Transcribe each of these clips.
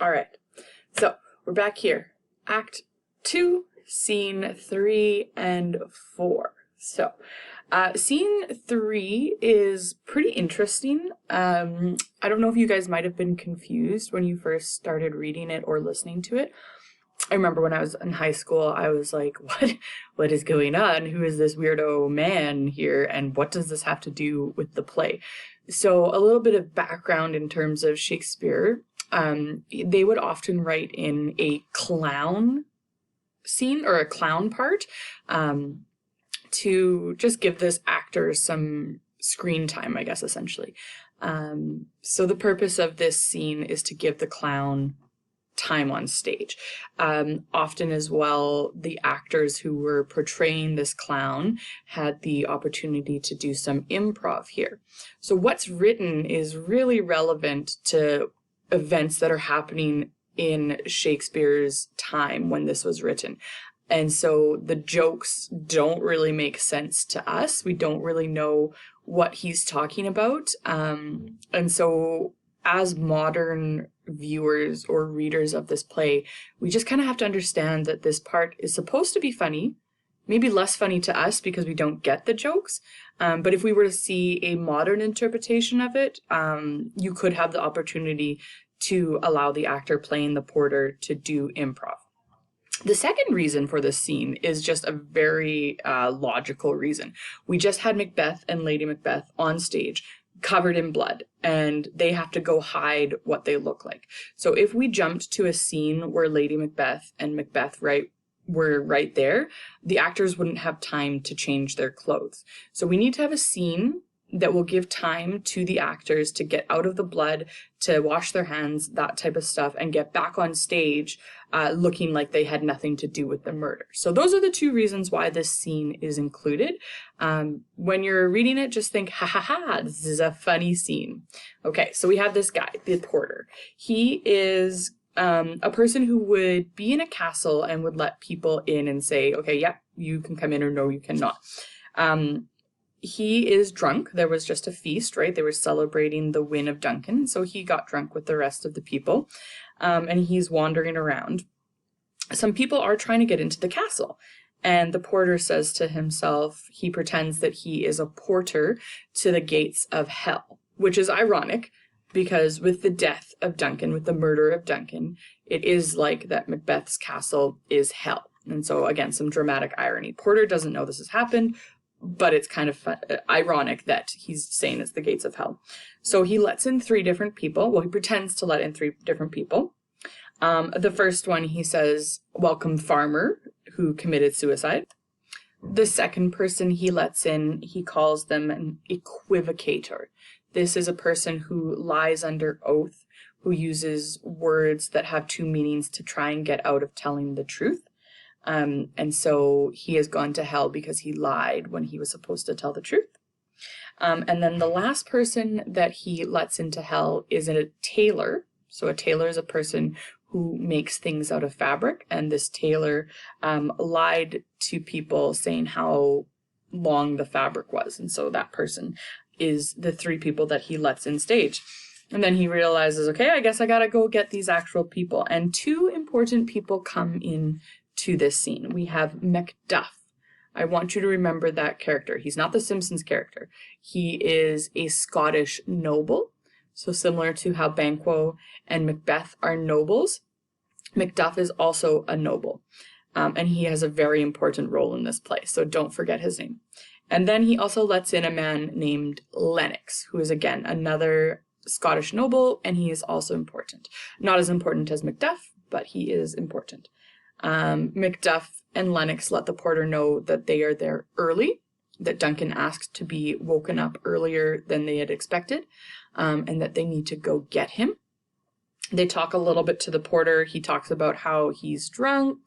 All right, so we're back here. Act 2, Scene 3 and 4. So, Scene 3 is pretty interesting. I don't know if you guys might have been confused when you first started reading it or listening to it. I remember when I was in high school, I was like, what is going on? Who is this weirdo man here? And what does this have to do with the play? So a little bit of background in terms of Shakespeare. They would often write in a clown scene or a clown part to just give this actor some screen time, I guess, essentially. So the purpose of this scene is to give the clown time on stage. Often as well, the actors who were portraying this clown had the opportunity to do some improv here. So what's written is really relevant to events that are happening in Shakespeare's time when this was written. And so the jokes don't really make sense to us. We don't really know what he's talking about. And so as modern viewers or readers of this play, we just kind of have to understand that this part is supposed to be funny, maybe less funny to us because we don't get the jokes. But if we were to see a modern interpretation of it, you could have the opportunity to allow the actor playing the porter to do improv. The second reason for this scene is just a very logical reason. We just had Macbeth and Lady Macbeth on stage, covered in blood, and they have to go hide what they look like. So if we jumped to a scene where Lady Macbeth and Macbeth were right there, the actors wouldn't have time to change their clothes. So we need to have a scene that will give time to the actors to get out of the blood, to wash their hands, that type of stuff, and get back on stage looking like they had nothing to do with the murder. So those are the two reasons why this scene is included. When you're reading it, just think, ha ha ha, this is a funny scene. Okay, so we have this guy, the porter. He is a person who would be in a castle and would let people in and say, okay, yeah, you can come in, or no, you cannot. He is drunk. There was just a feast, right? They were celebrating the win of Duncan, so he got drunk with the rest of the people, and he's wandering around. Some people are trying to get into the castle, and the porter says to himself, he pretends that he is a porter to the gates of hell, which is ironic because with the death of Duncan, with the murder of Duncan, it is like that Macbeth's castle is hell. And so again, some dramatic irony. Porter doesn't know this has happened, but it's kind of ironic that he's saying it's the gates of hell. So he lets in 3 different people. Well, he pretends to let in 3 different people. The first one, he says, welcome farmer, who committed suicide. The second person he lets in, he calls them an equivocator. This is a person who lies under oath, who uses words that have 2 meanings to try and get out of telling the truth. And so he has gone to hell because he lied when he was supposed to tell the truth. And then the last person that he lets into hell is a tailor. So a tailor is a person who makes things out of fabric. And this tailor lied to people saying how long the fabric was. And so that person is the 3 people that he lets in stage. And then he realizes, okay, I guess I gotta go get these actual people. And 2 important people come in to this scene. We have Mcduff. I want you to remember that character. He's not the Simpsons character. He is a Scottish noble. So similar to how Banquo and Macbeth are nobles, Mcduff is also a noble. And he has a very important role in this play. So don't forget his name. And then he also lets in a man named Lennox, who is again another Scottish noble, and he is also important. Not as important as Mcduff, but he is important. Mcduff and Lennox let the porter know that they are there early, that Duncan asked to be woken up earlier than they had expected, and that they need to go get him. They talk a little bit to the porter. He talks about how he's drunk,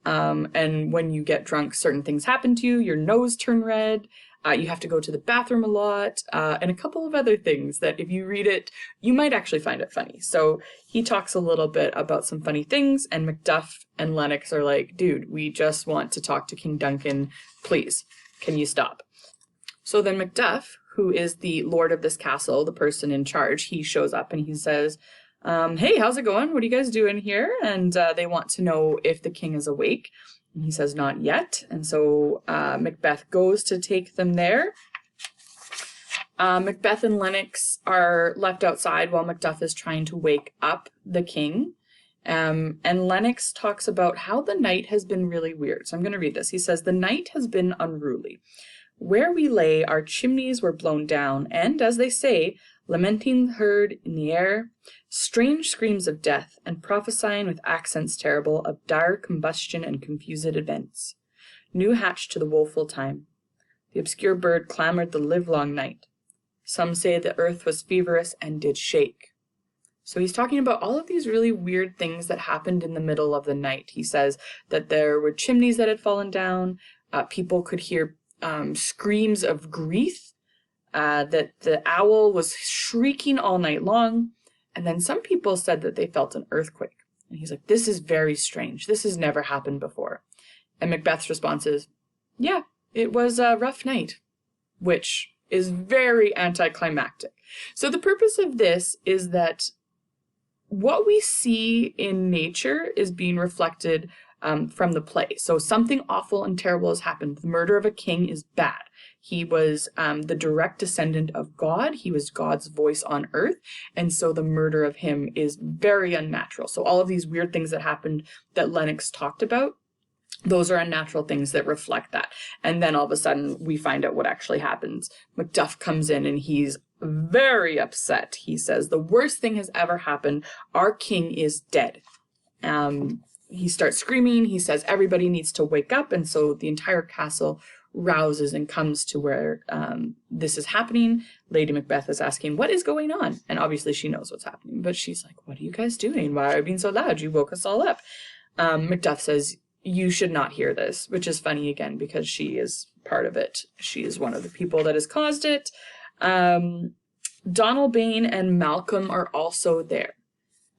and when you get drunk, certain things happen to you. Your nose turn red. You have to go to the bathroom a lot, and a couple of other things that if you read it, you might actually find it funny. So he talks a little bit about some funny things, and Mcduff and Lennox are like, dude, we just want to talk to King Duncan. Please, can you stop? So then Mcduff, who is the lord of this castle, the person in charge, he shows up and he says, Hey, how's it going? What are you guys doing here? And they want to know if the king is awake. And he says, not yet. And so Macbeth goes to take them there. Macbeth and Lennox are left outside while Mcduff is trying to wake up the king. And Lennox talks about how the night has been really weird. So I'm going to read this. He says, the night has been unruly. Where we lay, our chimneys were blown down, and, as they say, lamenting heard in the air, strange screams of death, and prophesying with accents terrible of dire combustion and confused events. New hatched to the woeful time. The obscure bird clamoured the livelong night. Some say the earth was feverous and did shake. So he's talking about all of these really weird things that happened in the middle of the night. He says that there were chimneys that had fallen down. People could hear screams of grief. That the owl was shrieking all night long. And then some people said that they felt an earthquake. And he's like, this is very strange. This has never happened before. And Macbeth's response is, yeah, it was a rough night, which is very anticlimactic. So the purpose of this is that what we see in nature is being reflected from the play. So something awful and terrible has happened. The murder of a king is bad. He was the direct descendant of God. He was God's voice on earth. And so the murder of him is very unnatural. So all of these weird things that happened that Lennox talked about, those are unnatural things that reflect that. And then all of a sudden we find out what actually happens. Mcduff comes in and he's very upset. He says, the worst thing has ever happened. Our king is dead. He starts screaming. He says everybody needs to wake up. And so the entire castle rouses and comes to where this is happening. Lady Macbeth is asking, what is going on? And obviously she knows what's happening, but she's like, what are you guys doing? Why are you being so loud? You woke us all up. Mcduff says, you should not hear this, which is funny again, because she is part of it. She is one of the people that has caused it. Donalbain and Malcolm are also there.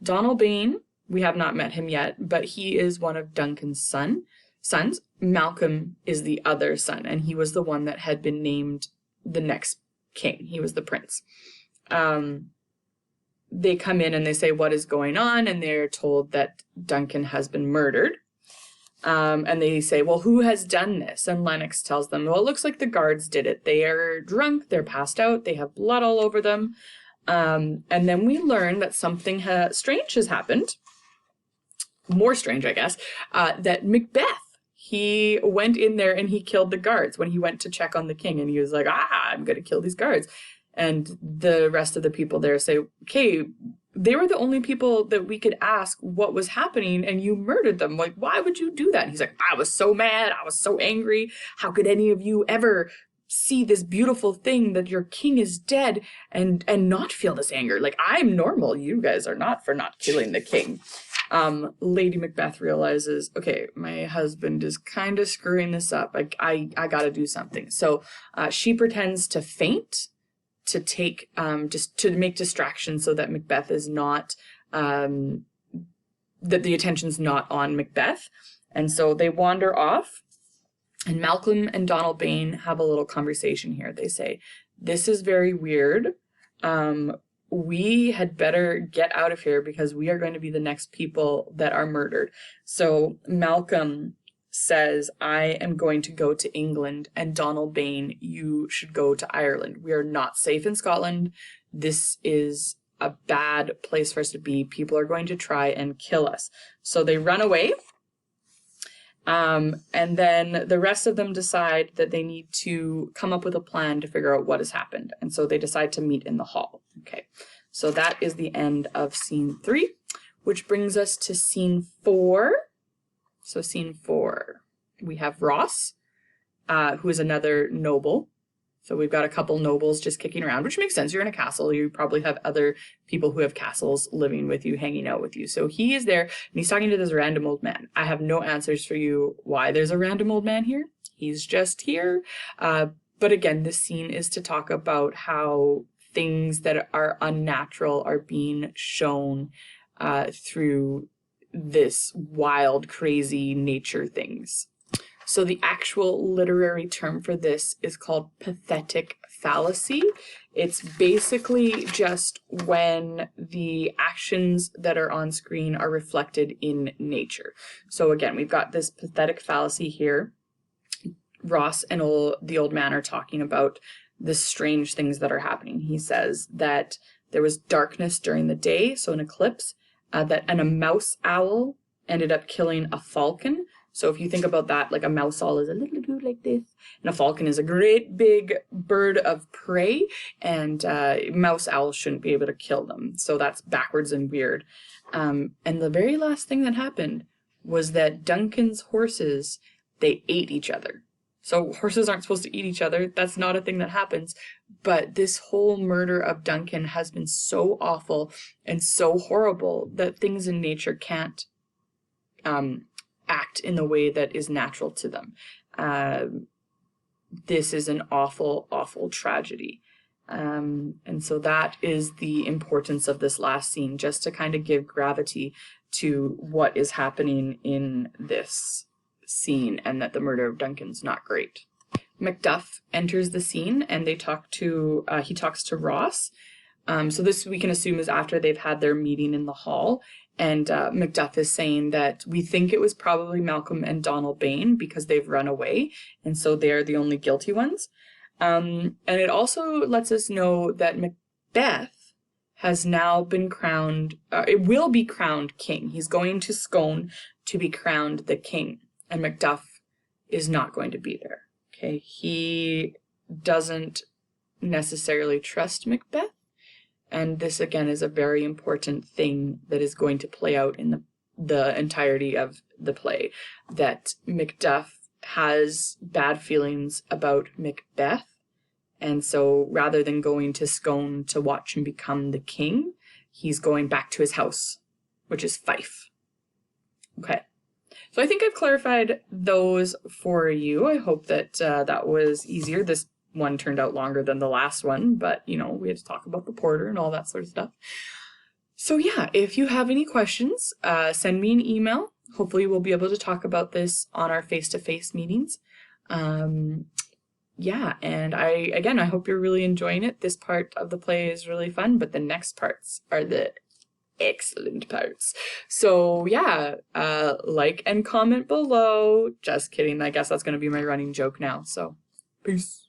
Donalbain, we have not met him yet, but he is one of Duncan's sons. Malcolm is the other son, and he was the one that had been named the next king. He was the prince. They come in and they say, what is going on? And they're told that Duncan has been murdered. And they say, well, who has done this? And Lennox tells them, well, it looks like the guards did it. They are drunk, they're passed out, they have blood all over them. And then we learn that something strange has happened. More strange, I guess, that Macbeth, he went in there and he killed the guards when he went to check on the king. And he was like, I'm going to kill these guards. And the rest of the people there say, okay, they were the only people that we could ask what was happening, and you murdered them. Like, why would you do that? And he's like, I was so mad. I was so angry. How could any of you ever see this beautiful thing that your king is dead and not feel this anger? Like, I'm normal. You guys are not for not killing the king. Lady Macbeth realizes, okay, my husband is kind of screwing this up. I got to do something. So she pretends to faint, to take just to make distraction so that Macbeth is not that the attention's not on Macbeth. And so they wander off, and Malcolm and Donalbain have a little conversation here. They say, this is very weird. We had better get out of here because we are going to be the next people that are murdered. So Malcolm says, I am going to go to England, and Donalbain, you should go to Ireland. We are not safe in Scotland. This is a bad place for us to be. People are going to try and kill us. So they run away. And then the rest of them decide that they need to come up with a plan to figure out what has happened. And so they decide to meet in the hall. Okay, so that is the end of scene 3, which brings us to scene 4. So scene 4, we have Ross, who is another noble. So we've got a couple nobles just kicking around, which makes sense. You're in a castle. You probably have other people who have castles living with you, hanging out with you. So he is there, and he's talking to this random old man. I have no answers for you why there's a random old man here. He's just here. But again, this scene is to talk about how things that are unnatural are being shown through this wild, crazy nature things. So the actual literary term for this is called pathetic fallacy. It's basically just when the actions that are on screen are reflected in nature. So again, we've got this pathetic fallacy here. Ross and the old man are talking about the strange things that are happening. He says that there was darkness during the day, so an eclipse, and a mouse owl ended up killing a falcon. So if you think about that, like a mouse owl is a little dude like this, and a falcon is a great big bird of prey, and mouse owls shouldn't be able to kill them. So that's backwards and weird. And the very last thing that happened was that Duncan's horses, they ate each other. So horses aren't supposed to eat each other. That's not a thing that happens. But this whole murder of Duncan has been so awful and so horrible that things in nature can't act in the way that is natural to them. This is an awful, awful tragedy. And so that is the importance of this last scene, just to kind of give gravity to what is happening in this scene, and that the murder of Duncan's not great. Mcduff enters the scene, and he talks to Ross. So this we can assume is after they've had their meeting in the hall, and Mcduff is saying that we think it was probably Malcolm and Donald Bain because they've run away, and so they're the only guilty ones. And it also lets us know that Macbeth has now been crowned, it will be crowned king. He's going to Scone to be crowned the king, and Mcduff is not going to be there. Okay, he doesn't necessarily trust Macbeth, and this again is a very important thing that is going to play out in the entirety of the play, that Mcduff has bad feelings about Macbeth, and so rather than going to Scone to watch him become the king, he's going back to his house, which is Fife. Okay. So I think I've clarified those for you. I hope that that was easier. This one turned out longer than the last one, but, you know, we had to talk about the porter and all that sort of stuff. So yeah, if you have any questions, send me an email. Hopefully we'll be able to talk about this on our face-to-face meetings. Yeah, and I hope you're really enjoying it. This part of the play is really fun, but the next parts are the excellent parts. So yeah, like and comment below. Just kidding. I guess that's going to be my running joke now. So peace.